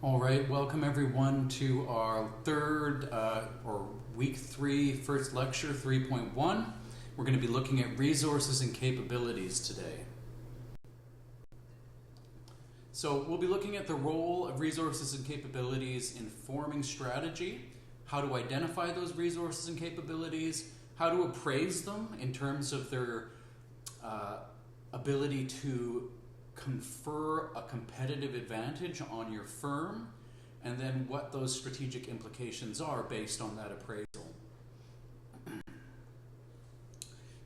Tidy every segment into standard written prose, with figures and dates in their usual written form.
All right, welcome everyone to our third or week 3 first lecture 3.1. We're going to be looking at resources and capabilities today. So we'll be looking at the role of resources and capabilities in forming strategy, how to identify those resources and capabilities, how to appraise them in terms of their ability to confer a competitive advantage on your firm, and then what those strategic implications are based on that appraisal.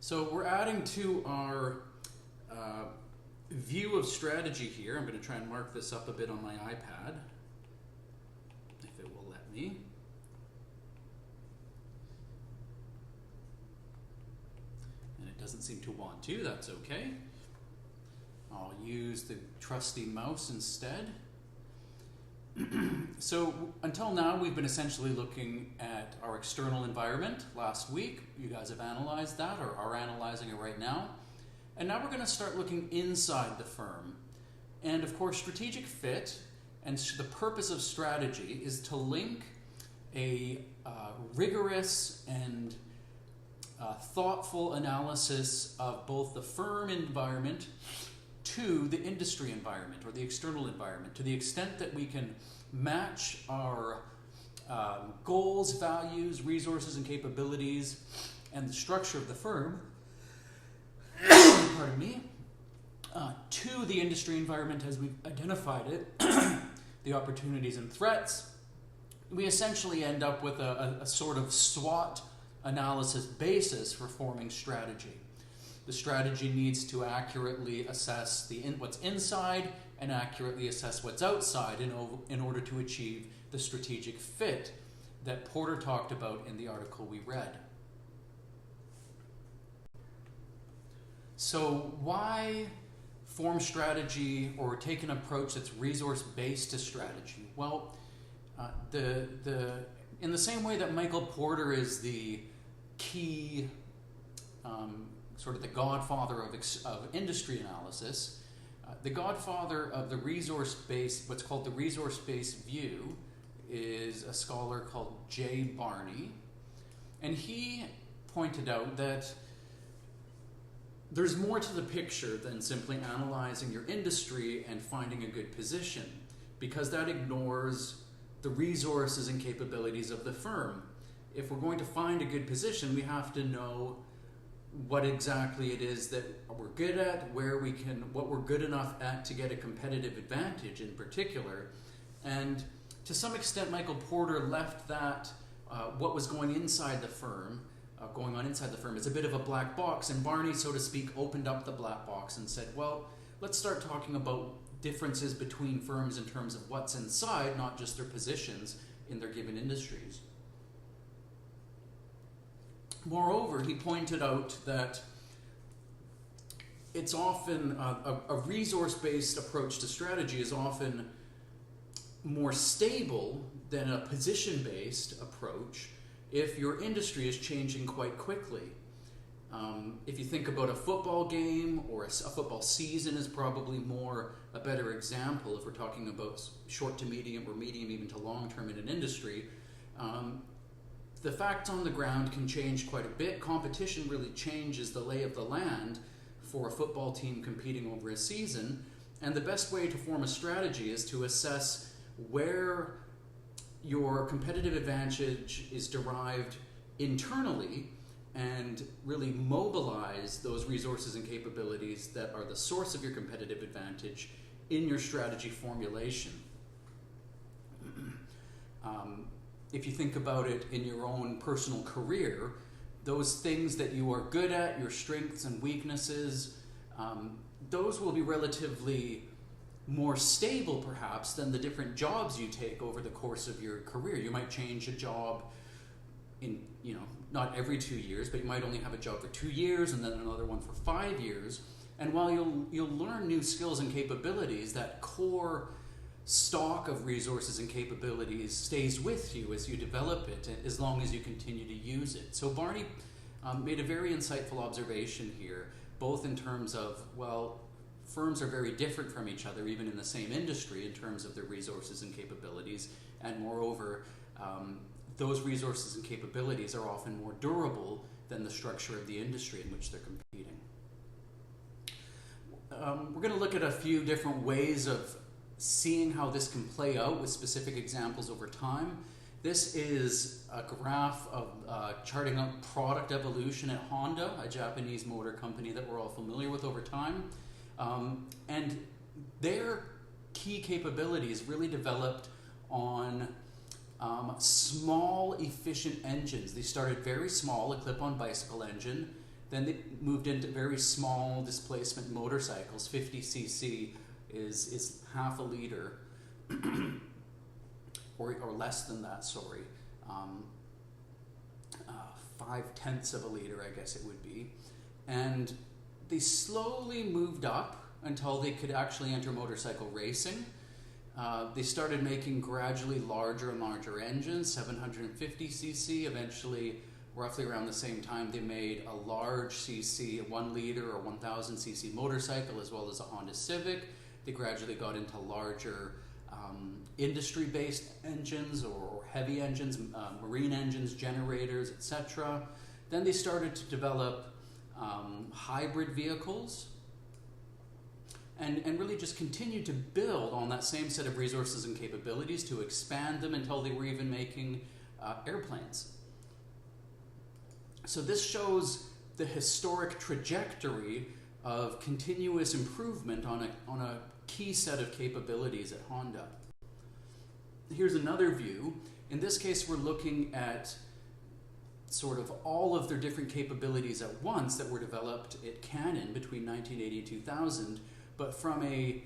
So we're adding to our view of strategy here. I'm going to try and mark this up a bit on my iPad, if it will let me. And it doesn't seem to want to, that's okay. I'll use the trusty mouse instead. So until now, we've been essentially looking at our external environment. Last week, you guys have analyzed that or are analyzing it right now. And now we're going to start looking inside the firm. And of course, strategic fit and the purpose of strategy is to link a rigorous and thoughtful analysis of both the firm environment to the industry environment or the external environment, to the extent that we can match our goals, values, resources, and capabilities and the structure of the firm pardon me, to the industry environment as we've identified it, the opportunities and threats. We essentially end up with a sort of SWOT analysis basis for forming strategy. The strategy needs to accurately assess what's inside and accurately assess what's outside in order to achieve the strategic fit that Porter talked about in the article we read. So why form strategy or take an approach that's resource-based to strategy? Well, in the same way that Michael Porter is the key sort of the godfather of industry analysis, the godfather of the resource-based, what's called the resource-based view, is a scholar called J. Barney. And he pointed out that there's more to the picture than simply analyzing your industry and finding a good position, because that ignores the resources and capabilities of the firm. If we're going to find a good position, we have to know what exactly it is that we're good at, what we're good enough at to get a competitive advantage in particular. And to some extent, Michael Porter left that, what was going on inside the firm, is a bit of a black box. And Barney, so to speak, opened up the black box and said, well, let's start talking about differences between firms in terms of what's inside, not just their positions in their given industries. Moreover, he pointed out that it's often a resource-based approach to strategy is often more stable than a position-based approach if your industry is changing quite quickly. If you think about a football game, or a football season is probably a better example if we're talking about short to medium or medium even to long term in an industry. The facts on the ground can change quite a bit. Competition really changes the lay of the land for a football team competing over a season. And the best way to form a strategy is to assess where your competitive advantage is derived internally and really mobilize those resources and capabilities that are the source of your competitive advantage in your strategy formulation. If you think about it in your own personal career, those things that you are good at, your strengths and weaknesses, those will be relatively more stable perhaps than the different jobs you take over the course of your career. You might change a job in, not every 2 years, but you might only have a job for 2 years and then another one for 5 years. And while you'll learn new skills and capabilities, that core stock of resources and capabilities stays with you as you develop it, as long as you continue to use it. So Barney made a very insightful observation here, both in terms of, firms are very different from each other, even in the same industry, in terms of their resources and capabilities. And moreover, those resources and capabilities are often more durable than the structure of the industry in which they're competing. We're going to look at a few different ways of seeing how this can play out with specific examples over time. This is a graph of charting out product evolution at Honda, a Japanese motor company that we're all familiar with over time. And their key capabilities really developed on small, efficient engines. They started very small, a clip-on bicycle engine. Then they moved into very small displacement motorcycles. 50 cc is half a liter, or less than that, sorry. 5/10 of a liter, I guess it would be. And they slowly moved up until they could actually enter motorcycle racing. They started making gradually larger and larger engines, 750 cc. Eventually, roughly around the same time, they made a large cc, a 1 liter or 1000 cc motorcycle, as well as a Honda Civic. They gradually got into larger industry-based engines or heavy engines, marine engines, generators, etc. Then they started to develop hybrid vehicles, and really just continued to build on that same set of resources and capabilities to expand them until they were even making airplanes. So this shows the historic trajectory of continuous improvement on a key set of capabilities at Honda. Here's another view. In this case, we're looking at sort of all of their different capabilities at once that were developed at Canon between 1980 and 2000, but from a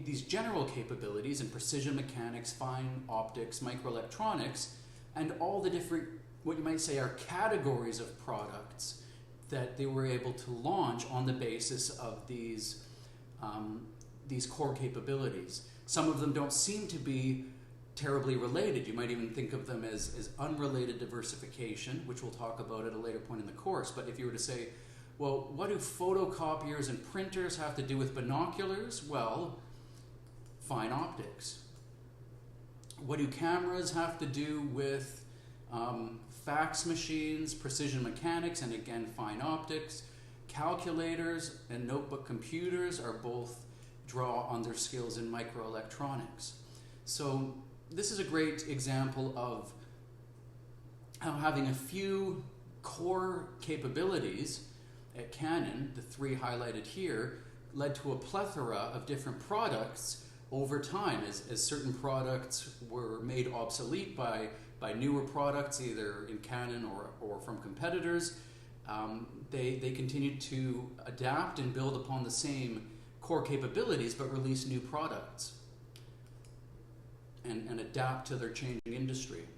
these general capabilities in precision mechanics, fine optics, microelectronics, and all the different, what you might say are categories of products that they were able to launch on the basis of these core capabilities. Some of them don't seem to be terribly related. You might even think of them as unrelated diversification, which we'll talk about at a later point in the course. But if you were to say, well, what do photocopiers and printers have to do with binoculars? Well, fine optics. What do cameras have to do with fax machines, precision mechanics, and again, fine optics? Calculators and notebook computers are both draw on their skills in microelectronics. So this is a great example of how having a few core capabilities at Canon, the three highlighted here, led to a plethora of different products over time as certain products were made obsolete by newer products, either in Canon or from competitors. They continued to adapt and build upon the same core capabilities, but release new products and adapt to their changing industry.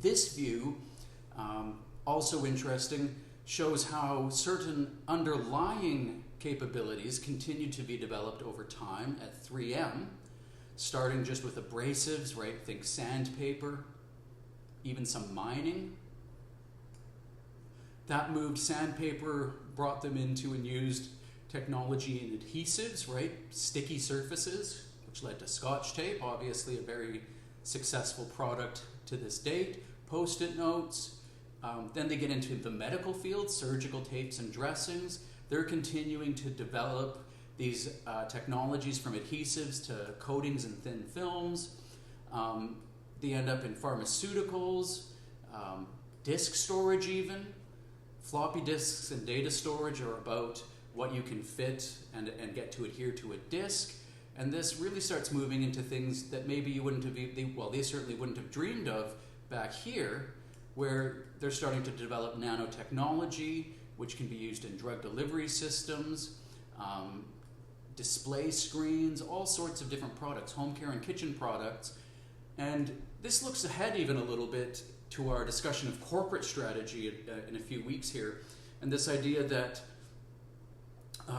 This view, also interesting, shows how certain underlying capabilities continue to be developed over time at 3M, starting just with abrasives, right? Think sandpaper, even some mining. That moved sandpaper, brought them into and used technology in adhesives, right? Sticky surfaces, which led to Scotch tape, obviously a very successful product to this date. Post-it notes. Then they get into the medical field, surgical tapes and dressings. They're continuing to develop these technologies from adhesives to coatings and thin films. They end up in pharmaceuticals, disk storage even. Floppy disks and data storage are about what you can fit and get to adhere to a disk. And this really starts moving into things that maybe you wouldn't have, they certainly wouldn't have dreamed of back here, where they're starting to develop nanotechnology, which can be used in drug delivery systems, display screens, all sorts of different products, home care and kitchen products. And this looks ahead even a little bit to our discussion of corporate strategy in a few weeks here, and this idea that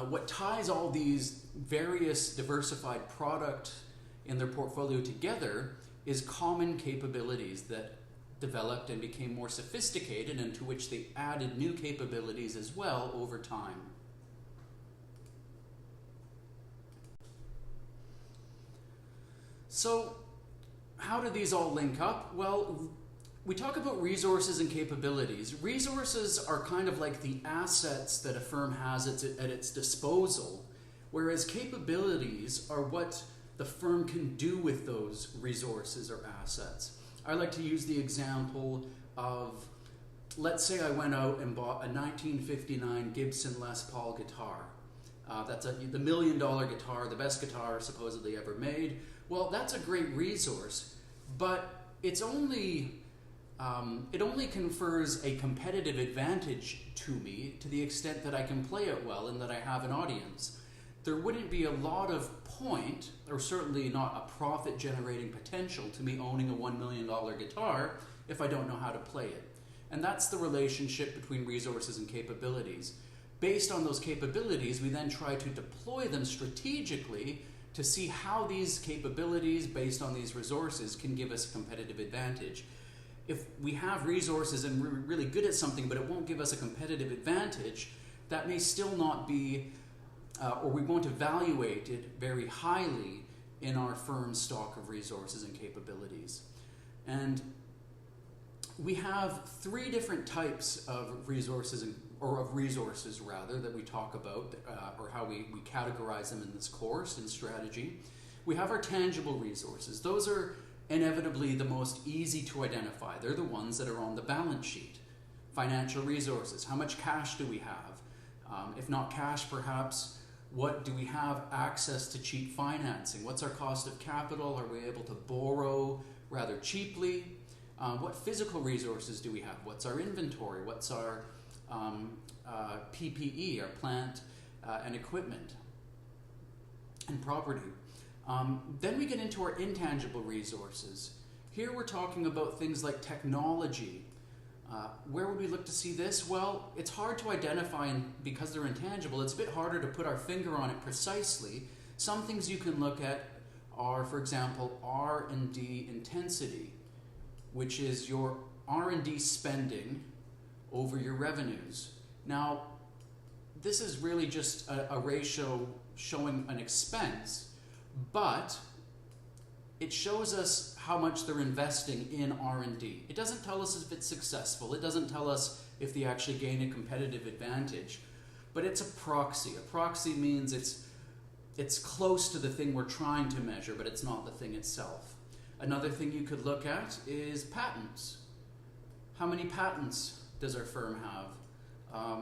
what ties all these various diversified products in their portfolio together is common capabilities that developed and became more sophisticated, and to which they added new capabilities as well over time. So how do these all link up? Well, we talk about resources and capabilities. Resources are kind of like the assets that a firm has at its disposal, whereas capabilities are what the firm can do with those resources or assets. I like to use the example of, let's say I went out and bought a 1959 Gibson Les Paul guitar. That's the $1 million guitar, the best guitar supposedly ever made. Well, that's a great resource, but it only confers a competitive advantage to me to the extent that I can play it well and that I have an audience. There wouldn't be a lot of point, or certainly not a profit-generating potential to me owning a $1 million guitar if I don't know how to play it. And that's the relationship between resources and capabilities. Based on those capabilities, we then try to deploy them strategically to see how these capabilities, based on these resources, can give us a competitive advantage. If we have resources and we're really good at something, but it won't give us a competitive advantage, that may still not be, or we won't evaluate it very highly in our firm's stock of resources and capabilities. And we have three different types of resources, or of resources rather, that we talk about, or how we categorize them in this course in strategy. We have our tangible resources. Those are inevitably the most easy to identify. They're the ones that are on the balance sheet. Financial resources. How much cash do we have? If not cash, perhaps, what do we have access to cheap financing? What's our cost of capital? Are we able to borrow rather cheaply? What physical resources do we have? What's our inventory? What's our PPE, our plant and equipment and property? Then we get into our intangible resources. Here we're talking about things like technology. Where would we look to see this? Well, it's hard to identify, and because they're intangible, it's a bit harder to put our finger on it precisely. Some things you can look at are, for example, R&D intensity, which is your R&D spending over your revenues. Now, this is really just a ratio showing an expense, but it shows us how much they're investing in R&D. It doesn't tell us if it's successful. It doesn't tell us if they actually gain a competitive advantage, but it's a proxy. A proxy means it's close to the thing we're trying to measure, but it's not the thing itself. Another thing you could look at is patents. How many patents does our firm have?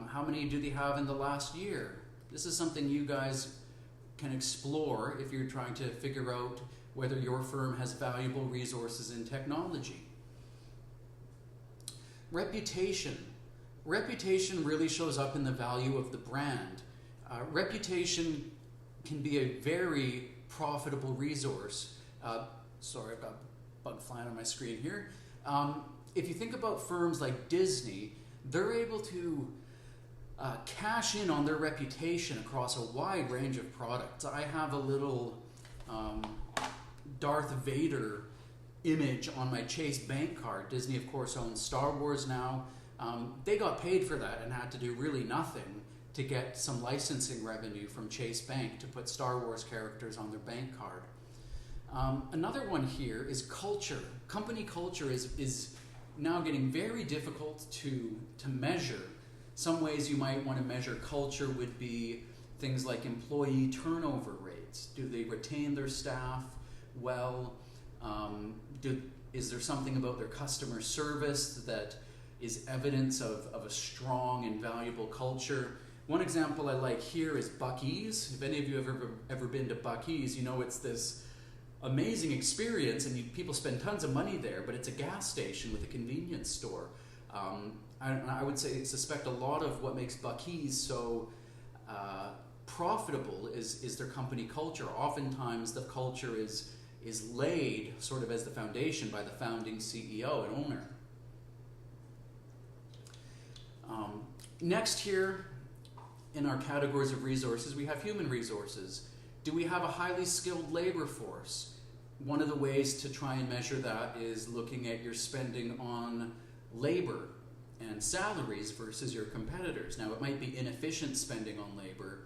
How many do they have in the last year? This is something you guys can explore if you're trying to figure out whether your firm has valuable resources in technology. Reputation. Reputation really shows up in the value of the brand. Reputation can be a very profitable resource. Sorry, I've got a bug flying on my screen here. If you think about firms like Disney, they're able to cash in on their reputation across a wide range of products. I have a little Darth Vader image on my Chase Bank card. Disney, of course, owns Star Wars now. They got paid for that and had to do really nothing to get some licensing revenue from Chase Bank to put Star Wars characters on their bank card. Another one here is culture. Company culture is now getting very difficult to measure. Some ways you might want to measure culture would be things like employee turnover rates. Do they retain their staff well? Is there something about their customer service that is evidence of a strong and valuable culture? One example I like here is Buc-ee's. If any of you have ever been to Buc-ee's, you know it's this amazing experience, and people spend tons of money there, but it's a gas station with a convenience store. I would suspect a lot of what makes Buc-ee's so profitable is their company culture. Oftentimes the culture is laid sort of as the foundation by the founding CEO and owner. Next here in our categories of resources, we have human resources. Do we have a highly skilled labor force? One of the ways to try and measure that is looking at your spending on labor and salaries versus your competitors. Now, it might be inefficient spending on labor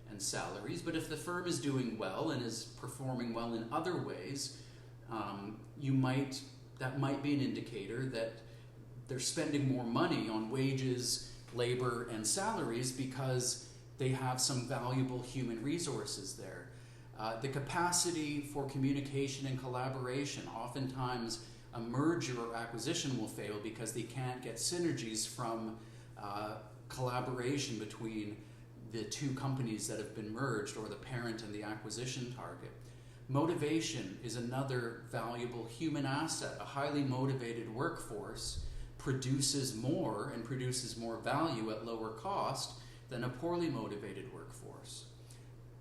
and salaries, but if the firm is doing well and is performing well in other ways, That might be an indicator that they're spending more money on wages, labor, and salaries because they have some valuable human resources there. The capacity for communication and collaboration. Oftentimes, a merger or acquisition will fail because they can't get synergies from collaboration between the two companies that have been merged, or the parent and the acquisition target. Motivation is another valuable human asset. A highly motivated workforce produces more value at lower cost than a poorly motivated workforce.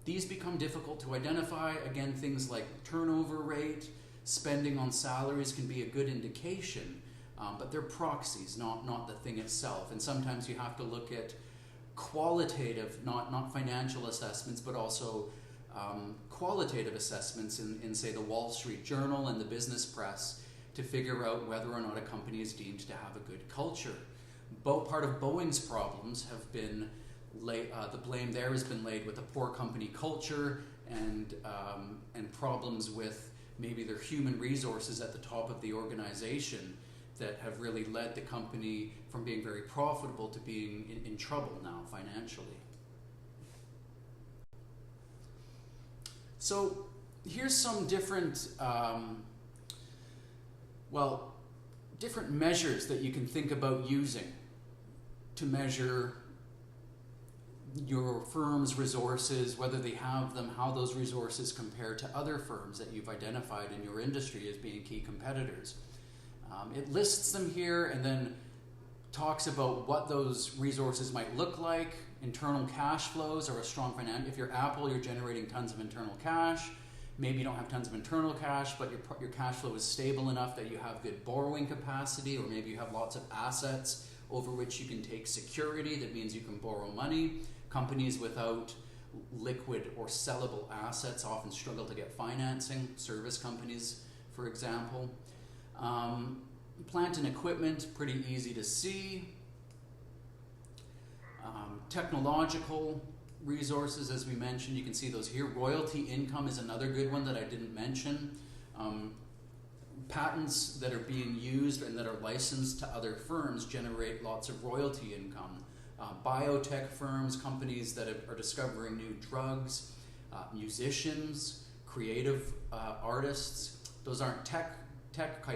These become difficult to identify. Again, things like turnover rate, spending on salaries can be a good indication, but they're proxies, not the thing itself. And sometimes you have to look at qualitative, not financial assessments, but also qualitative assessments in, say, the Wall Street Journal and the business press to figure out whether or not a company is deemed to have a good culture. Part of Boeing's problems have been, the blame there has been laid with a poor company culture and problems with maybe their human resources at the top of the organization that have really led the company from being very profitable to being in trouble now financially. So here's some different, different measures that you can think about using to measure your firm's resources, whether they have them, how those resources compare to other firms that you've identified in your industry as being key competitors. It lists them here and then talks about what those resources might look like. Internal cash flows are a strong financial. If you're Apple, you're generating tons of internal cash. Maybe you don't have tons of internal cash, but your cash flow is stable enough that you have good borrowing capacity, or maybe you have lots of assets over which you can take security. That means you can borrow money. Companies without liquid or sellable assets often struggle to get financing. Service companies, for example. Plant and equipment, pretty easy to see. Technological resources, as we mentioned, you can see those here. Royalty income is another good one that I didn't mention. Patents that are being used and that are licensed to other firms generate lots of royalty income. Biotech firms, companies that are discovering new drugs, musicians, creative artists. Those aren't tech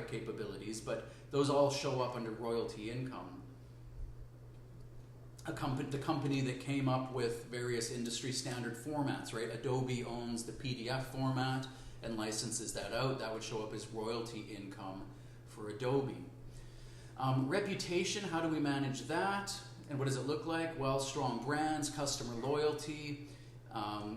capabilities, but those all show up under royalty income. The company that came up with various industry standard formats, right? Adobe owns the PDF format and licenses that out. That would show up as royalty income for Adobe. Reputation, how do we manage that? And what does it look like? Well, strong brands, customer loyalty,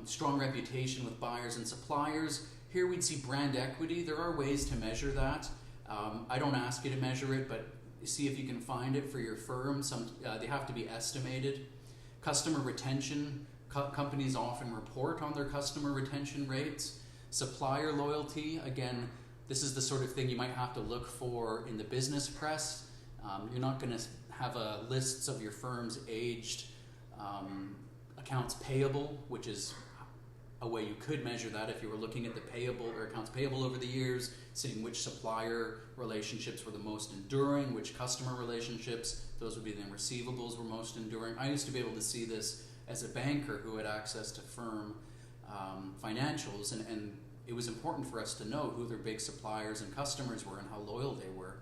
strong reputation with buyers and suppliers. Here we'd see brand equity. There are ways to measure that. I don't ask you to measure it, but see if you can find it for your firm. They have to be estimated. Customer retention. Companies often report on their customer retention rates. Supplier loyalty. Again, this is the sort of thing you might have to look for in the business press. You're not going to have lists of your firm's aged accounts payable, which is a way you could measure that if you were looking at the payable or accounts payable over the years, seeing which supplier relationships were the most enduring, which customer relationships, those would be the receivables were most enduring. I used to be able to see this as a banker who had access to firm financials, and it was important for us to know who their big suppliers and customers were and how loyal they were.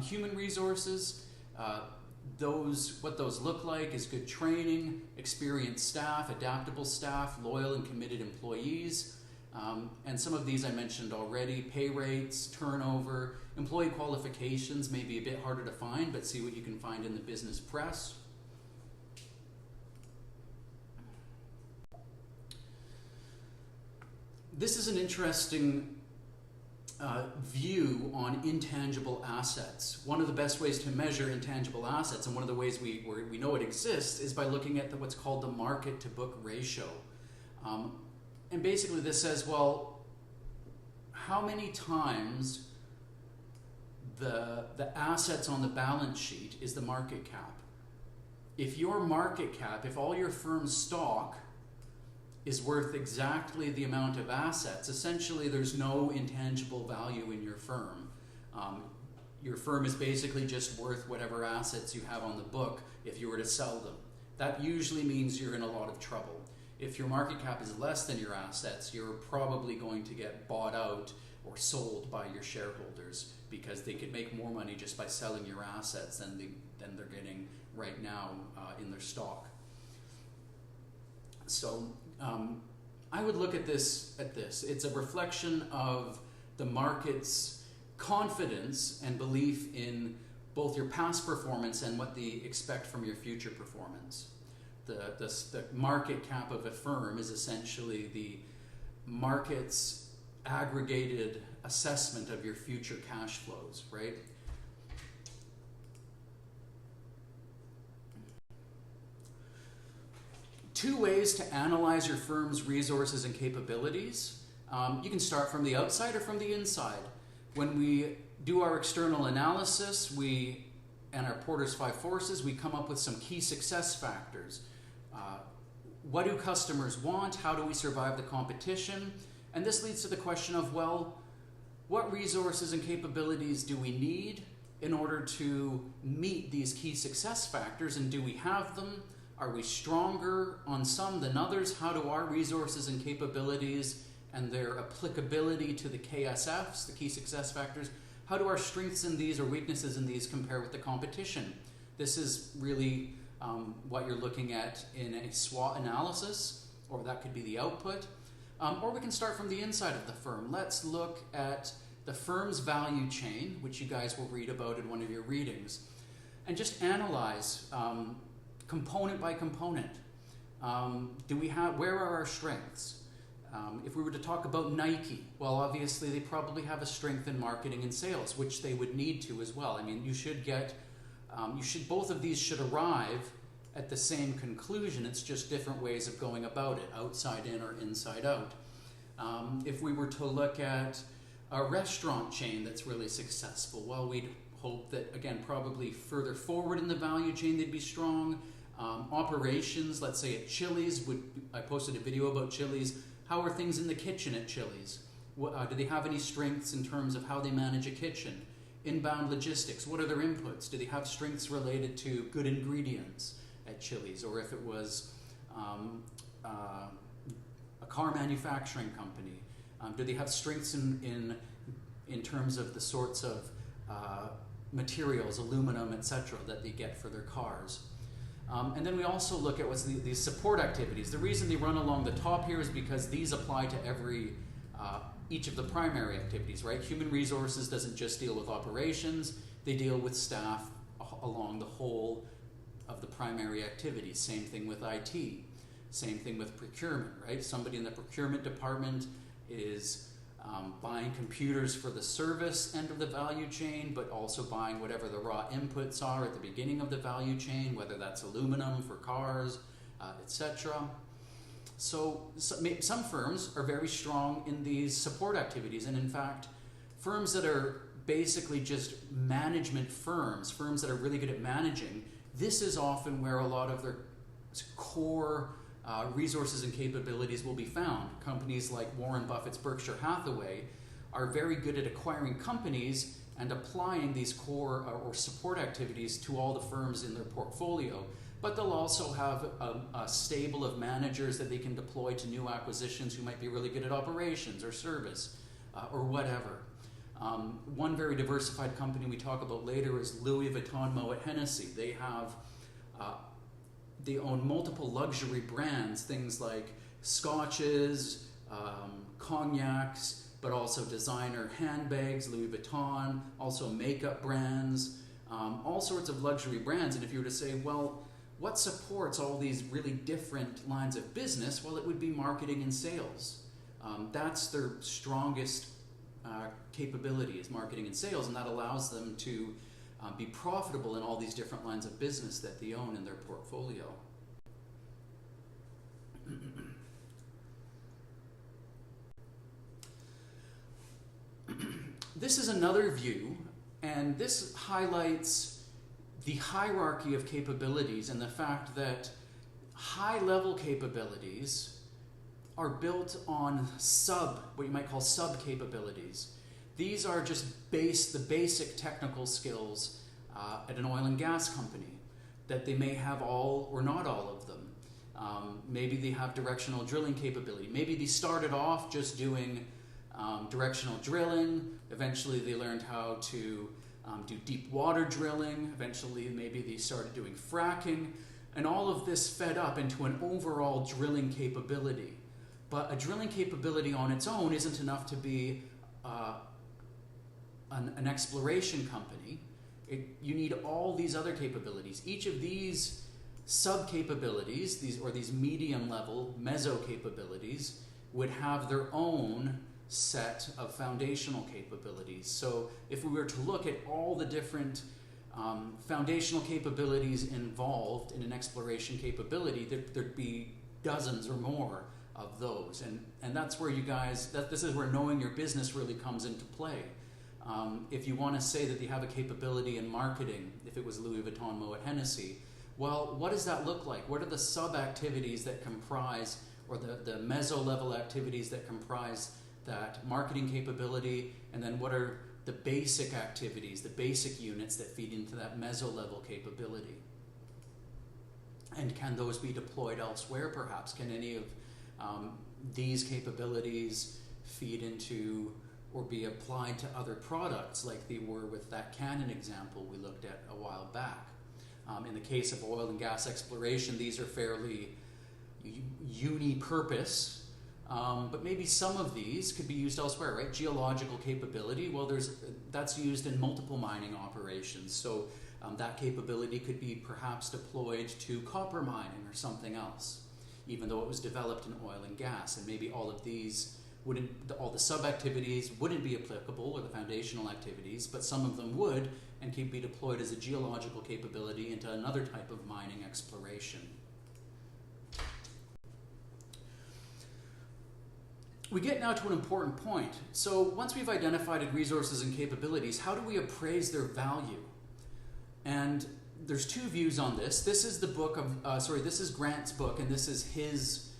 Human resources, what those look like is good training, experienced staff, adaptable staff, loyal and committed employees. And some of these I mentioned already: pay rates, turnover, employee qualifications may be a bit harder to find, but see what you can find in the business press. This is an interesting view on intangible assets. One of the best ways to measure intangible assets, and one of the ways we know it exists, is by looking at what's called the market to book ratio. And basically this says, well, how many times the assets on the balance sheet is the market cap? If your market cap, if all your firm's stock is worth exactly the amount of assets. Essentially, there's no intangible value in your firm. Your firm is basically just worth whatever assets you have on the book if you were to sell them. That usually means you're in a lot of trouble. If your market cap is less than your assets, you're probably going to get bought out or sold by your shareholders because they could make more money just by selling your assets than they're getting right now in their stock. So I would look at this. It's a reflection of the market's confidence and belief in both your past performance and what they expect from your future performance. The market cap of a firm is essentially the market's aggregated assessment of your future cash flows, right? Two ways to analyze your firm's resources and capabilities. You can start from the outside or from the inside. When we do our external analysis, and our Porter's 5 forces, we come up with some key success factors. What do customers want? How do we survive the competition? And this leads to the question of, well, what resources and capabilities do we need in order to meet these key success factors, and do we have them? Are we stronger on some than others? How do our resources and capabilities and their applicability to the KSFs, the key success factors, how do our strengths in these or weaknesses in these compare with the competition? This is really what you're looking at in a SWOT analysis, or that could be the output. Or we can start from the inside of the firm. Let's look at the firm's value chain, which you guys will read about in one of your readings, and just analyze component by component. Where are our strengths? If we were to talk about Nike, well, obviously they probably have a strength in marketing and sales, which they would need to as well. I mean, both of these should arrive at the same conclusion. It's just different ways of going about it, outside in or inside out. If we were to look at a restaurant chain that's really successful, well, we'd hope that, again, probably further forward in the value chain they'd be strong. Operations, let's say at Chili's, I posted a video about Chili's. How are things in the kitchen at Chili's? Do they have any strengths in terms of how they manage a kitchen? Inbound logistics, what are their inputs? Do they have strengths related to good ingredients at Chili's? Or if it was a car manufacturing company, do they have strengths in terms of the sorts of materials, aluminum, etc., that they get for their cars? And then we also look at what's these support activities. The reason they run along the top here is because these apply to each of the primary activities, right? Human resources doesn't just deal with operations, they deal with staff along the whole of the primary activities. Same thing with IT, same thing with procurement, right? Somebody in the procurement department is buying computers for the service end of the value chain, but also buying whatever the raw inputs are at the beginning of the value chain, whether that's aluminum for cars, etc. So some firms are very strong in these support activities, and in fact, firms that are basically just management firms that are really good at managing, this is often where a lot of their core resources and capabilities will be found. Companies like Warren Buffett's Berkshire Hathaway are very good at acquiring companies and applying these core or support activities to all the firms in their portfolio. But they'll also have a stable of managers that they can deploy to new acquisitions who might be really good at operations or service or whatever. One very diversified company we talk about later is Louis Vuitton Moet Hennessy. They own multiple luxury brands, things like scotches, cognacs, but also designer handbags, Louis Vuitton, also makeup brands, all sorts of luxury brands. And if you were to say, well, what supports all these really different lines of business? Well, it would be marketing and sales. That's their strongest capability, is marketing and sales, and that allows them to be profitable in all these different lines of business that they own in their portfolio. This is another view, and this highlights the hierarchy of capabilities and the fact that high-level capabilities are built on what you might call sub capabilities. These are just the basic technical skills at an oil and gas company that they may have all or not all of them. Maybe they have directional drilling capability. Maybe they started off just doing directional drilling. Eventually they learned how to do deep water drilling. Eventually maybe they started doing fracking. And all of this fed up into an overall drilling capability. But a drilling capability on its own isn't enough to be an exploration company. You need all these other capabilities. Each of these sub-capabilities, these medium-level meso capabilities, would have their own set of foundational capabilities. So if we were to look at all the different foundational capabilities involved in an exploration capability, there'd be dozens or more of those. And that's where this is where knowing your business really comes into play. If you want to say that you have a capability in marketing, if it was Louis Vuitton, Moet Hennessy, well, what does that look like? What are the sub-activities that comprise, or the meso-level activities that comprise that marketing capability, and then what are the basic activities, the basic units that feed into that meso-level capability? And can those be deployed elsewhere, perhaps? Can any of these capabilities feed into or be applied to other products like they were with that Canon example we looked at a while back? In the case of oil and gas exploration, these are fairly uni-purpose, but maybe some of these could be used elsewhere, right? Geological capability, well, that's used in multiple mining operations, so that capability could be perhaps deployed to copper mining or something else, even though it was developed in oil and gas, and maybe all the sub-activities wouldn't be applicable, or the foundational activities, but some of them would, and can be deployed as a geological capability into another type of mining exploration. We get now to an important point. So once we've identified resources and capabilities, how do we appraise their value? And there's two views on this. This is this is Grant's book, and this is his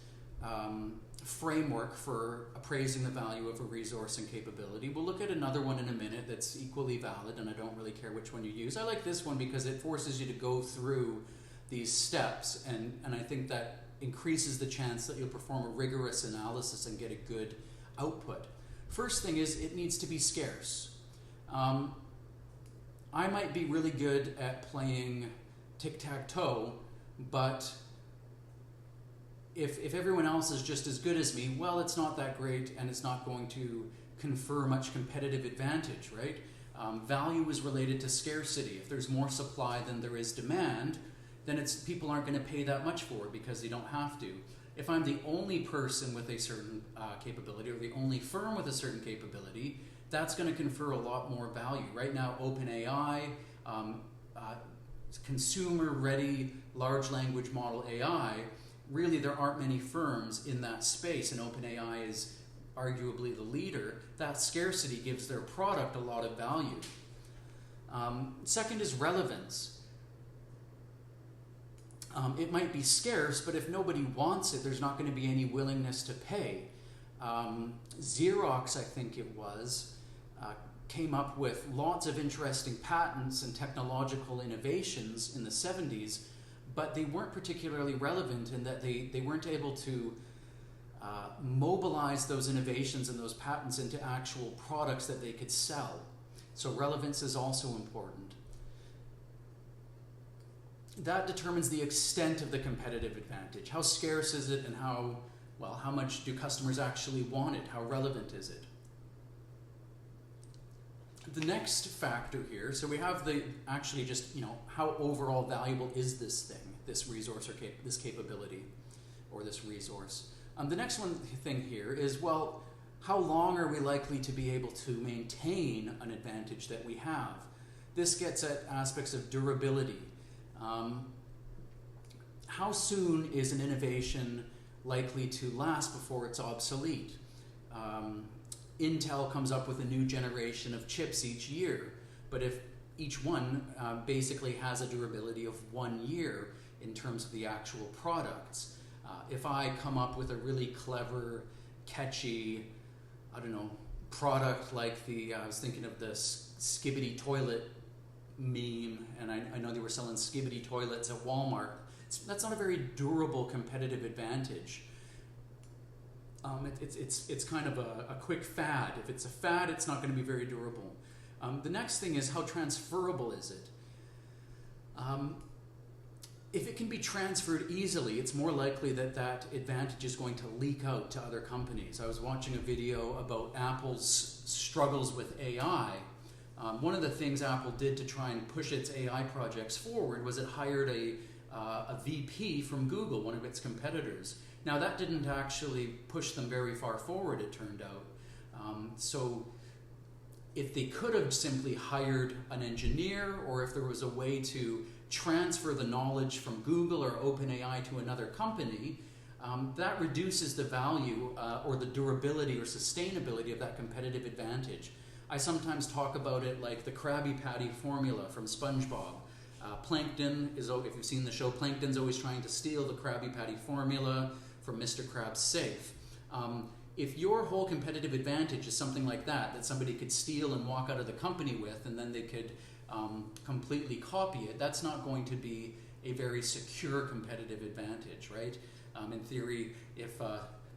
framework for appraising the value of a resource and capability. We'll look at another one in a minute that's equally valid, and I don't really care which one you use. I like this one because it forces you to go through these steps, and I think that increases the chance that you'll perform a rigorous analysis and get a good output. First thing is, it needs to be scarce. I might be really good at playing tic-tac-toe, but if everyone else is just as good as me, well, it's not that great, and it's not going to confer much competitive advantage, right? Value is related to scarcity. If there's more supply than there is demand, then people aren't going to pay that much for it because they don't have to. If I'm the only person with a certain capability, or the only firm with a certain capability, that's going to confer a lot more value. Right now, OpenAI, consumer-ready large language model AI, really there aren't many firms in that space, and OpenAI is arguably the leader. That scarcity gives their product a lot of value. Second is relevance. It might be scarce, but if nobody wants it, there's not going to be any willingness to pay. Xerox, I think it was, came up with lots of interesting patents and technological innovations in the 70s, but they weren't particularly relevant in that they weren't able to mobilize those innovations and those patents into actual products that they could sell. So relevance is also important. That determines the extent of the competitive advantage. How scarce is it, and how much do customers actually want it? How relevant is it? The next factor here, so we have how overall valuable is this thing, this resource or this capability or this resource. The next thing here is, well, how long are we likely to be able to maintain an advantage that we have? This gets at aspects of durability. How soon is an innovation likely to last before it's obsolete? Intel comes up with a new generation of chips each year, but if each one basically has a durability of 1 year in terms of the actual products, If I come up with a really clever, catchy, I don't know, product like I was thinking of this Skibbity toilet meme, and I know they were selling Skibbity toilets at Walmart. That's not a very durable competitive advantage. It's kind of a quick fad. If it's a fad, it's not going to be very durable. The next thing is, how transferable is it? If it can be transferred easily, it's more likely that advantage is going to leak out to other companies. I was watching a video about Apple's struggles with AI. One of the things Apple did to try and push its AI projects forward was it hired a VP from Google, one of its competitors. Now, that didn't actually push them very far forward, it turned out. So if they could have simply hired an engineer, or if there was a way to transfer the knowledge from Google or OpenAI to another company, that reduces the value or the durability or sustainability of that competitive advantage. I sometimes talk about it like the Krabby Patty formula from SpongeBob. Plankton is, if you've seen the show, Plankton's always trying to steal the Krabby Patty formula from Mr. Krabs' safe. If your whole competitive advantage is something like that somebody could steal and walk out of the company with, and then they could completely copy it, that's not going to be a very secure competitive advantage, right? In theory, if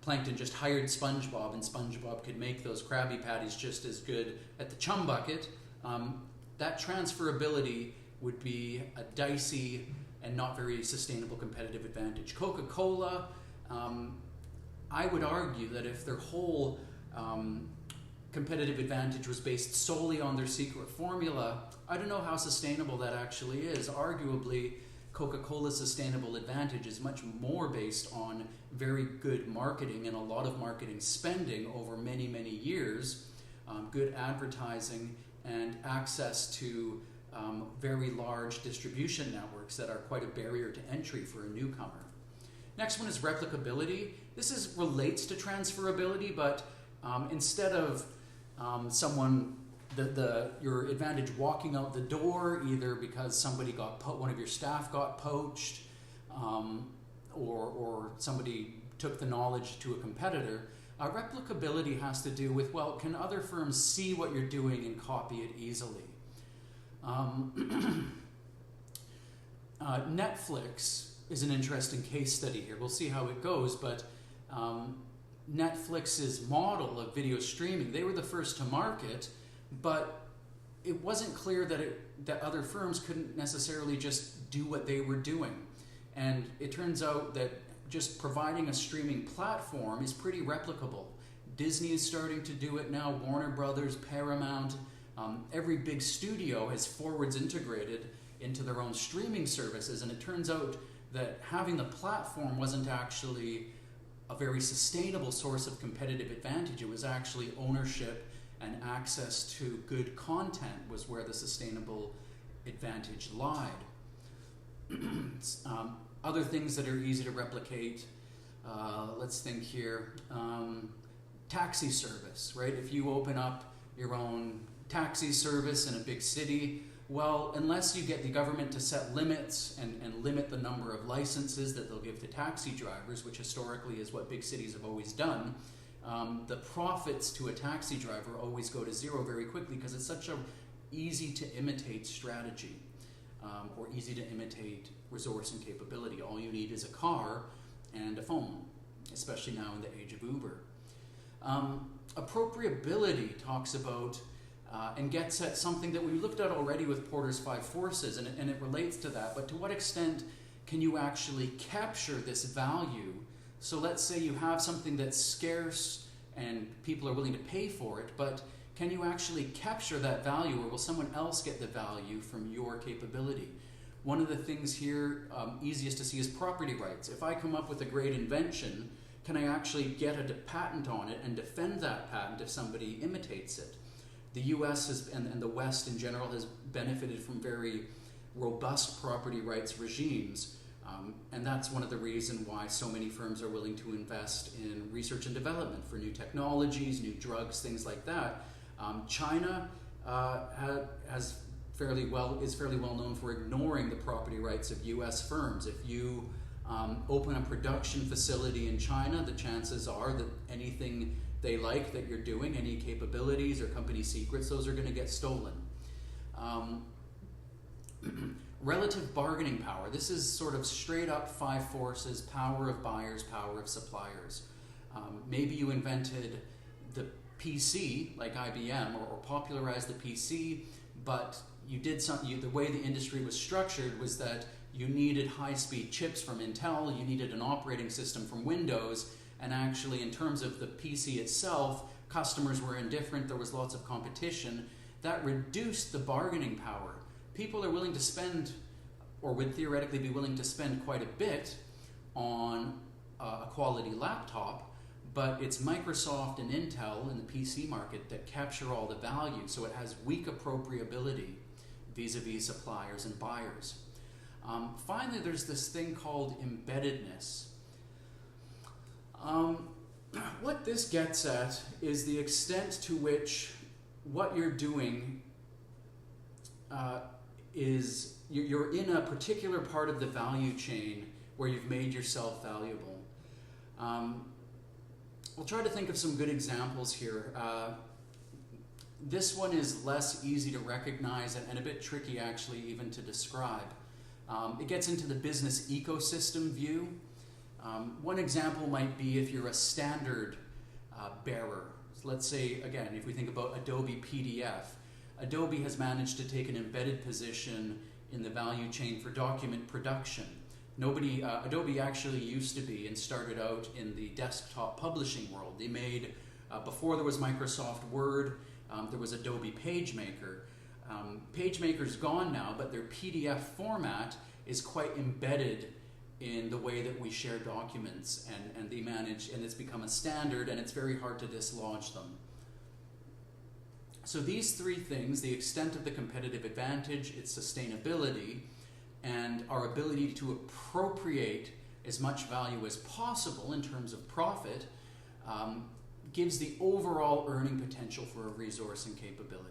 Plankton just hired SpongeBob and SpongeBob could make those Krabby Patties just as good at the Chum Bucket, that transferability would be a dicey and not very sustainable competitive advantage. Coca-Cola, I would argue that if their whole competitive advantage was based solely on their secret formula, I don't know how sustainable that actually is. Arguably, Coca-Cola's sustainable advantage is much more based on very good marketing and a lot of marketing spending over many, many years, good advertising, and access to very large distribution networks that are quite a barrier to entry for a newcomer. Next one is replicability. This relates to transferability, but instead of your advantage walking out the door, either because one of your staff got poached, or somebody took the knowledge to a competitor, replicability has to do with, well, can other firms see what you're doing and copy it easily? Netflix is an interesting case study here. We'll see how it goes, but Netflix's model of video streaming, they were the first to market, but it wasn't clear that other firms couldn't necessarily just do what they were doing. And it turns out that just providing a streaming platform is pretty replicable. Disney is starting to do it now, Warner Brothers, Paramount, every big studio has forwards integrated into their own streaming services, and it turns out that having the platform wasn't actually a very sustainable source of competitive advantage. It was actually ownership and access to good content was where the sustainable advantage lied. Other things that are easy to replicate, let's think here, taxi service, right? If you open up your own taxi service in a big city, well, unless you get the government to set limits and limit the number of licenses that they'll give to taxi drivers, which historically is what big cities have always done, the profits to a taxi driver always go to zero very quickly because it's such a easy to imitate strategy, or easy to imitate resource and capability. All you need is a car and a phone, especially now in the age of Uber. Appropriability talks about and gets at something that we looked at already with Porter's 5 forces, and it relates to that, but to what extent can you actually capture this value? So let's say you have something that's scarce and people are willing to pay for it, but can you actually capture that value, or will someone else get the value from your capability? One of the things here, easiest to see, is property rights. If I come up with a great invention, can I actually get a patent on it and defend that patent if somebody imitates it? The US and the West in general has benefited from very robust property rights regimes, and that's one of the reasons why so many firms are willing to invest in research and development for new technologies, new drugs, things like that. China is fairly well known for ignoring the property rights of US firms. If you open a production facility in China, the chances are that anything they like that you're doing, any capabilities or company secrets, those are going to get stolen. Relative bargaining power. This is sort of straight up five forces: power of buyers, power of suppliers. Maybe you invented the PC, like IBM, or popularized the PC, but you did something. The way the industry was structured was that you needed high-speed chips from Intel, you needed an operating system from Windows, and actually in terms of the PC itself, customers were indifferent, there was lots of competition. That reduced the bargaining power. People are willing to spend, or would theoretically be willing to spend quite a bit on a quality laptop, but it's Microsoft and Intel in the PC market that capture all the value, so it has weak appropriability vis-a-vis suppliers and buyers. Finally, there's this thing called embeddedness. What this gets at is the extent to which what you're doing is you're in a particular part of the value chain where you've made yourself valuable. We'll try to think of some good examples here. This one is less easy to recognize and a bit tricky actually even to describe. It gets into the business ecosystem view. One example might be if you're a standard bearer. So let's say, again, if we think about Adobe PDF, Adobe has managed to take an embedded position in the value chain for document production. Adobe actually used to be and started out in the desktop publishing world. They made, before there was Microsoft Word, there was Adobe PageMaker. PageMaker's gone now, but their PDF format is quite embedded in the way that we share documents, and they manage, and it's become a standard, and it's very hard to dislodge them. So these three things, the extent of the competitive advantage, its sustainability, and our ability to appropriate as much value as possible in terms of profit, gives the overall earning potential for a resource and capability.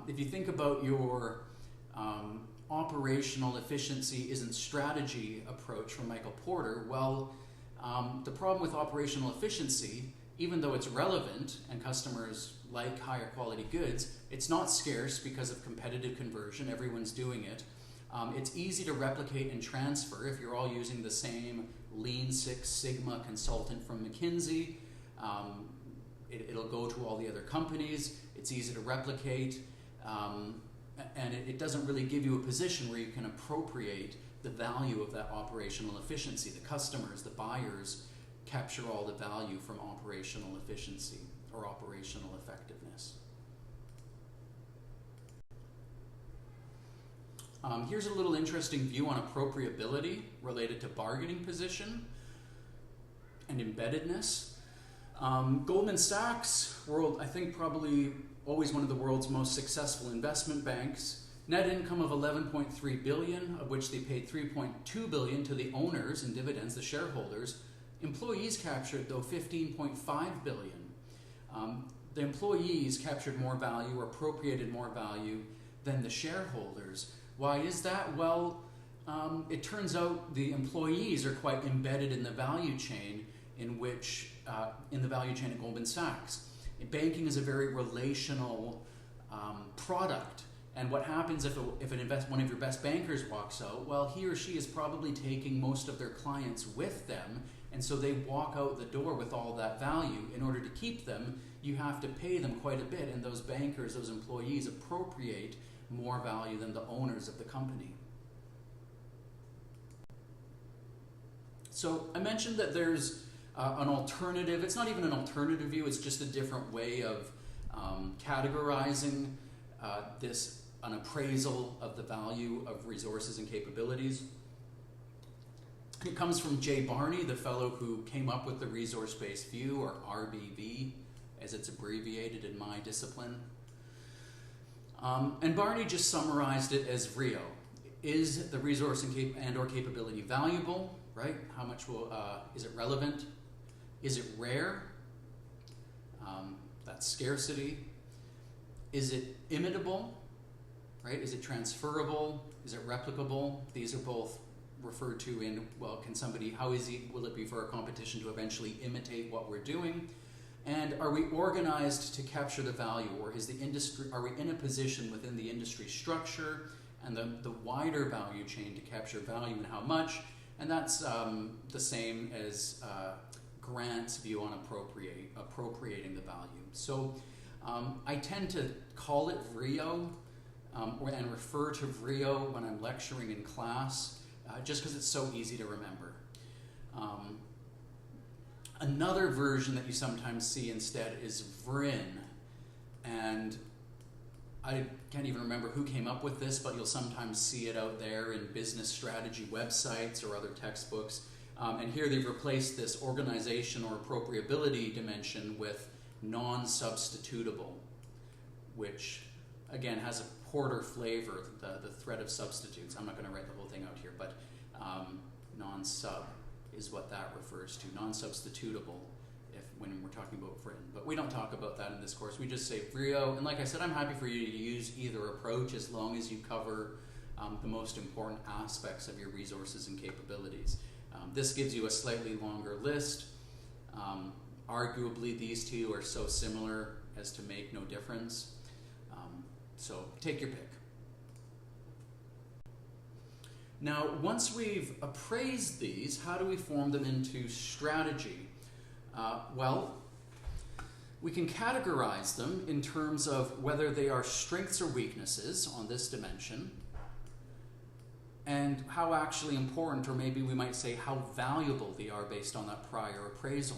If you think about your operational efficiency isn't strategy approach from Michael Porter, well, the problem with operational efficiency, even though it's relevant and customers like higher quality goods, it's not scarce because of competitive conversion. Everyone's doing it. It's easy to replicate and transfer if you're all using the same Lean Six Sigma consultant from McKinsey. It'll go to all the other companies. It's easy to replicate. And it doesn't really give you a position where you can appropriate the value of that operational efficiency. The customers, the buyers, capture all the value from operational efficiency or operational effectiveness. Here's a little interesting view on appropriability related to bargaining position and embeddedness. Goldman Sachs, I think probably always one of the world's most successful investment banks, net income of $11.3 billion, of which they paid $3.2 billion to the owners in dividends, the shareholders. Employees captured, though, $15.5 billion. The employees captured more value or appropriated more value than the shareholders. Why is that? Well, it turns out the employees are quite embedded in the value chain in the value chain at Goldman Sachs. Banking is a very relational product, and what happens if one of your best bankers walks out? Well, he or she is probably taking most of their clients with them, and so they walk out the door with all that value. In order to keep them, you have to pay them quite a bit, and those bankers, those employees, appropriate more value than the owners of the company. So I mentioned that there's an alternative. It's not even an alternative view, it's just a different way of categorizing an appraisal of the value of resources and capabilities. It comes from Jay Barney, the fellow who came up with the resource-based view, or RBV, as it's abbreviated in my discipline. And Barney just summarized it as RIO. Is the resource and or capability valuable, right? How much is it relevant? Is it rare? That's scarcity. Is it imitable? right? Is it transferable? Is it replicable? These are both referred to in, well, can somebody, how easy will it be for a competition to eventually imitate what we're doing? And are we organized to capture the value, or is the industry, are we in a position within the industry structure and the wider value chain to capture value and how much? And that's the same as Grant's view on appropriating the value. So I tend to call it VRIO and refer to VRIO when I'm lecturing in class, just because it's so easy to remember. Another version that you sometimes see instead is VRIN, and I can't even remember who came up with this, but you'll sometimes see it out there in business strategy websites or other textbooks. And here they've replaced this organization or appropriability dimension with non-substitutable, which again has a Porter flavor, the threat of substitutes. I'm not going to write the whole thing out here, but non-sub is what that refers to, non-substitutable when we're talking about VRIN. But we don't talk about that in this course. We just say VRIO, and like I said, I'm happy for you to use either approach as long as you cover the most important aspects of your resources and capabilities. This gives you a slightly longer list. Arguably, these two are so similar as to make no difference. So take your pick. Now, once we've appraised these, how do we form them into strategy? Well, we can categorize them in terms of whether they are strengths or weaknesses on this dimension, and how actually important, or maybe we might say how valuable they are based on that prior appraisal.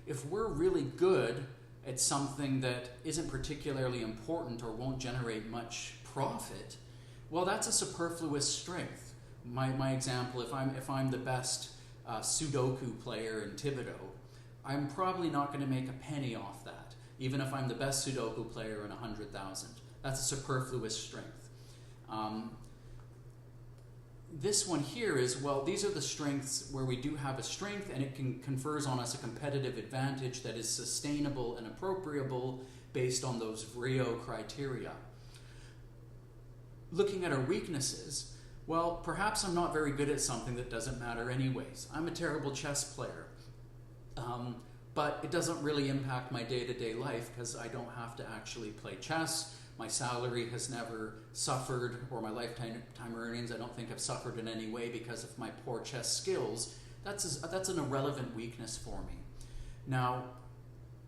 If we're really good at something that isn't particularly important or won't generate much profit, well, that's a superfluous strength. My example, if I'm the best Sudoku player in Thibodeau, I'm probably not going to make a penny off that, even if I'm the best Sudoku player in 100,000. That's a superfluous strength. This one here is, well, these are the strengths where we do have a strength and it confers on us a competitive advantage that is sustainable and appropriable based on those VRIO criteria. Looking at our weaknesses, well, perhaps I'm not very good at something that doesn't matter anyways. I'm a terrible chess player, but it doesn't really impact my day-to-day life because I don't have to actually play chess. My salary has never suffered, or my lifetime earnings I don't think have suffered in any way because of my poor chess skills. That's an irrelevant weakness for me. Now,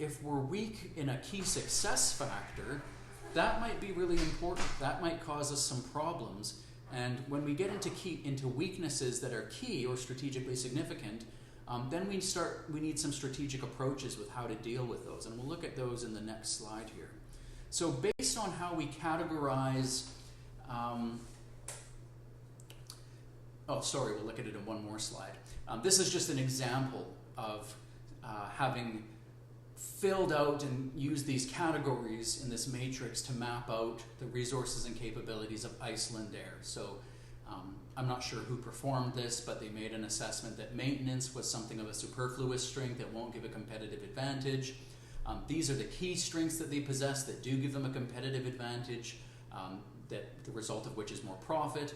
if we're weak in a key success factor, that might be really important. That might cause us some problems. And when we get into weaknesses that are key or strategically significant, then we need some strategic approaches with how to deal with those. And we'll look at those in the next slide here. So based on how we categorize, we'll look at it in one more slide. This is just an example of having filled out and used these categories in this matrix to map out the resources and capabilities of Icelandair. So I'm not sure who performed this, but they made an assessment that maintenance was something of a superfluous strength that won't give a competitive advantage. These are the key strengths that they possess that do give them a competitive advantage, that the result of which is more profit.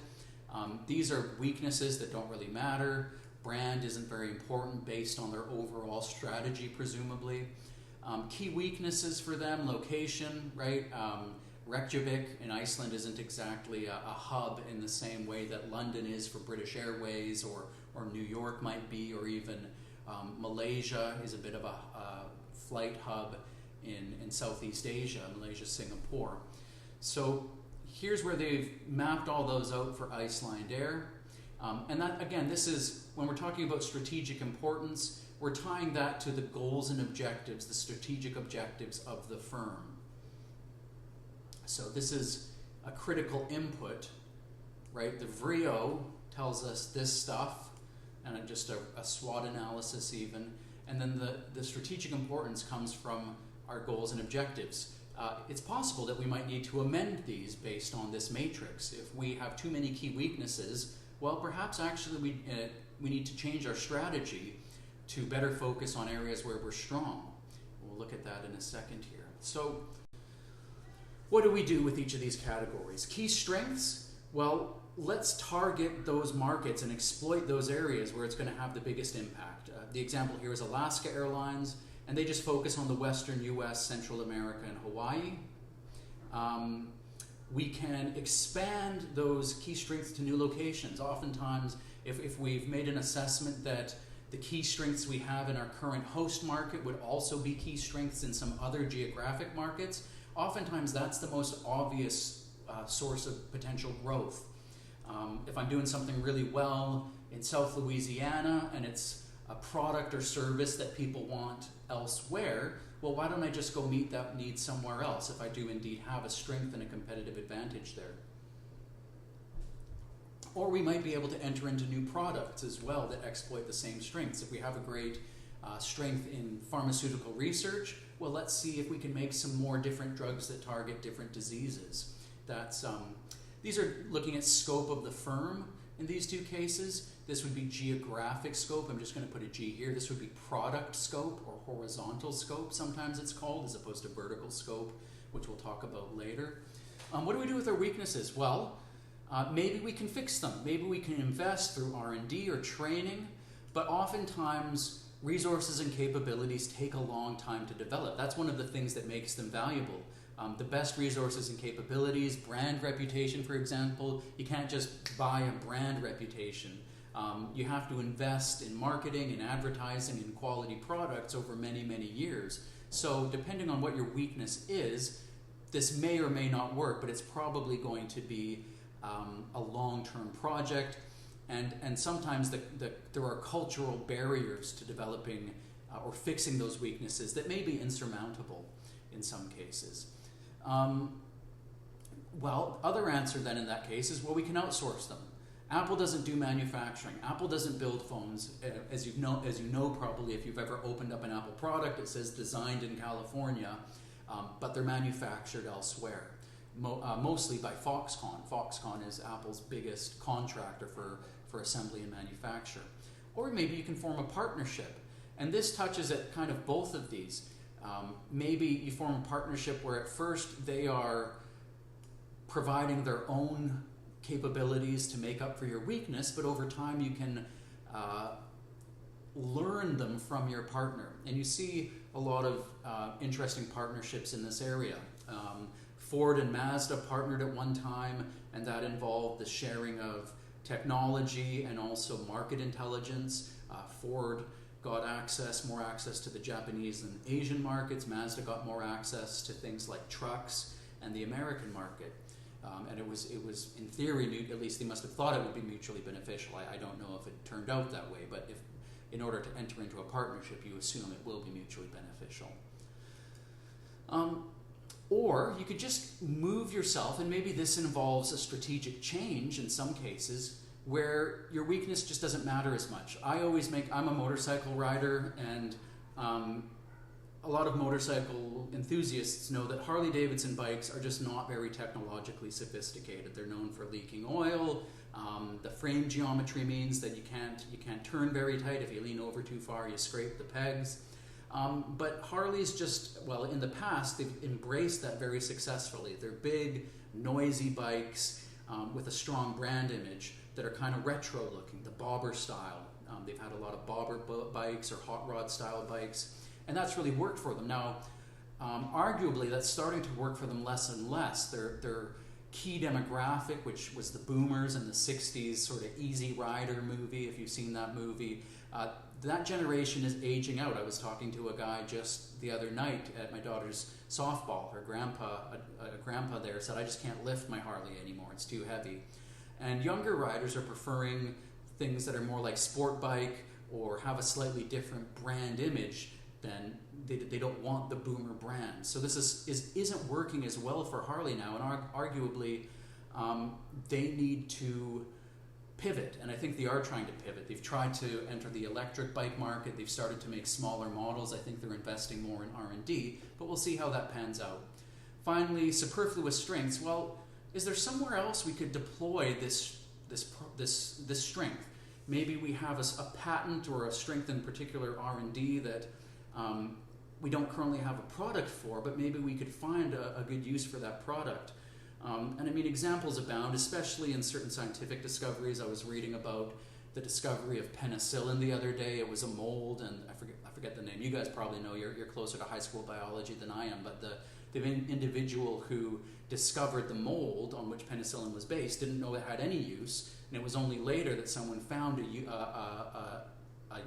These are weaknesses that don't really matter. Brand isn't very important based on their overall strategy, presumably. Key weaknesses for them, location, right? Reykjavik in Iceland isn't exactly a hub in the same way that London is for British Airways, or New York might be, or even Malaysia is a bit of a flight hub in Southeast Asia, Malaysia, Singapore. So here's where they've mapped all those out for Icelandair. And that, again, this is, when we're talking about strategic importance, we're tying that to the goals and objectives, the strategic objectives of the firm. So this is a critical input, right? The VRIO tells us this stuff, and just a SWOT analysis even, and then the strategic importance comes from our goals and objectives. It's possible that we might need to amend these based on this matrix. If we have too many key weaknesses, well, perhaps actually we need to change our strategy to better focus on areas where we're strong. We'll look at that in a second here. So What do we do with each of these categories? Key strengths, well, let's target those markets and exploit those areas where it's going to have the biggest impact. The example here is Alaska Airlines, and they just focus on the Western US, Central America, and Hawaii. We can expand those key strengths to new locations. Oftentimes, if we've made an assessment that the key strengths we have in our current host market would also be key strengths in some other geographic markets, oftentimes that's the most obvious source of potential growth. If I'm doing something really well in South Louisiana and it's a product or service that people want elsewhere, well, why don't I just go meet that need somewhere else if I do indeed have a strength and a competitive advantage there? Or we might be able to enter into new products as well that exploit the same strengths. If we have a great strength in pharmaceutical research, well, let's see if we can make some more different drugs that target different diseases. These are looking at scope of the firm in these two cases. This would be geographic scope. I'm just going to put a G here. This would be product scope, or horizontal scope sometimes it's called, as opposed to vertical scope, which we'll talk about later. What do we do with our weaknesses? Well, maybe we can fix them. Maybe we can invest through R&D or training, but oftentimes resources and capabilities take a long time to develop. That's one of the things that makes them valuable. The best resources and capabilities, brand reputation, for example, you can't just buy a brand reputation. You have to invest in marketing and advertising and quality products over many, many years. So depending on what your weakness is, this may or may not work, but it's probably going to be a long-term project. And sometimes there are cultural barriers to developing or fixing those weaknesses that may be insurmountable in some cases. Well, other answer then in that case is, well, we can outsource them. Apple doesn't do manufacturing. Apple doesn't build phones. As you know probably if you've ever opened up an Apple product, it says designed in California, but they're manufactured elsewhere. Mostly by Foxconn. Foxconn is Apple's biggest contractor for assembly and manufacture. Or maybe you can form a partnership. And this touches at kind of both of these. Maybe you form a partnership where at first they are providing their own capabilities to make up for your weakness, but over time you can learn them from your partner. And you see a lot of interesting partnerships in this area. Ford and Mazda partnered at one time, and that involved the sharing of technology and also market intelligence. Ford got more access to the Japanese and Asian markets. Mazda got more access to things like trucks and the American market. And it was in theory, at least they must have thought it would be mutually beneficial. I don't know if it turned out that way, but if in order to enter into a partnership, you assume it will be mutually beneficial. Or you could just move yourself, and maybe this involves a strategic change in some cases, where your weakness just doesn't matter as much. I'm a motorcycle rider, and a lot of motorcycle enthusiasts know that Harley-Davidson bikes are just not very technologically sophisticated. They're known for leaking oil. The frame geometry means that you can't turn very tight. If you lean over too far, you scrape the pegs. But Harley's in the past, they've embraced that very successfully. They're big, noisy bikes with a strong brand image that are kind of retro looking, the bobber style. They've had a lot of bobber bikes or hot rod style bikes, and that's really worked for them. Now, arguably, that's starting to work for them less and less. Their key demographic, which was the boomers in the 60s, sort of Easy Rider movie, if you've seen that movie, that generation is aging out. I was talking to a guy just the other night at my daughter's softball. Her grandpa there said, I just can't lift my Harley anymore, it's too heavy. And younger riders are preferring things that are more like sport bike or have a slightly different brand image than they don't want the boomer brand. So this isn't working as well for Harley now, and arguably they need to pivot, and I think they are trying to pivot. They've tried to enter the electric bike market. They've started to make smaller models. I think they're investing more in R&D, but we'll see how that pans out. Finally, superfluous strengths. Well, is there somewhere else we could deploy this strength? Maybe we have a patent or a strength in particular R&D that we don't currently have a product for, but maybe we could find a good use for that product. And I mean, examples abound, especially in certain scientific discoveries. I was reading about the discovery of penicillin the other day. It was a mold, and I forget the name. You guys probably know. You're closer to high school biology than I am. But the individual who discovered the mold on which penicillin was based didn't know it had any use, and it was only later that someone found a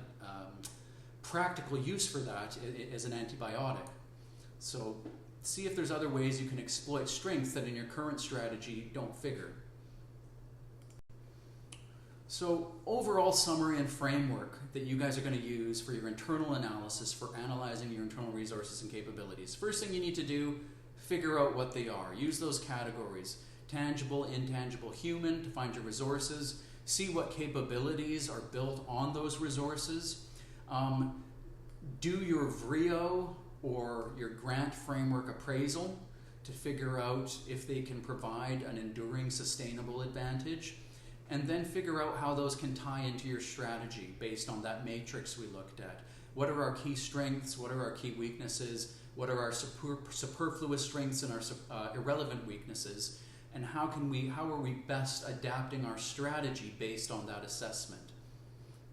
practical use for that as an antibiotic. So see if there's other ways you can exploit strengths that in your current strategy don't figure. So overall summary and framework that you guys are going to use for your internal analysis for analyzing your internal resources and capabilities. First thing you need to do, figure out what they are. Use those categories: tangible, intangible, human, to find your resources. See what capabilities are built on those resources. Do your VRIO or your grant framework appraisal to figure out if they can provide an enduring, sustainable advantage. And then figure out how those can tie into your strategy based on that matrix we looked at. What are our key strengths? What are our key weaknesses? What are our superfluous strengths and our irrelevant weaknesses? And how are we best adapting our strategy based on that assessment,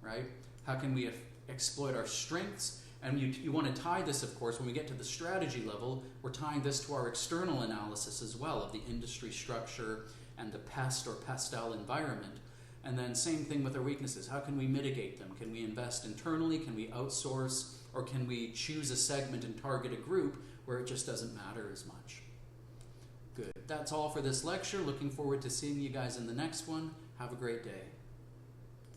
right? How can we exploit our strengths? And you want to tie this, of course, when we get to the strategy level, we're tying this to our external analysis as well of the industry structure and the pest or pestle environment. And then same thing with our weaknesses. How can we mitigate them? Can we invest internally? Can we outsource? Or can we choose a segment and target a group where it just doesn't matter as much? Good. That's all for this lecture. Looking forward to seeing you guys in the next one. Have a great day.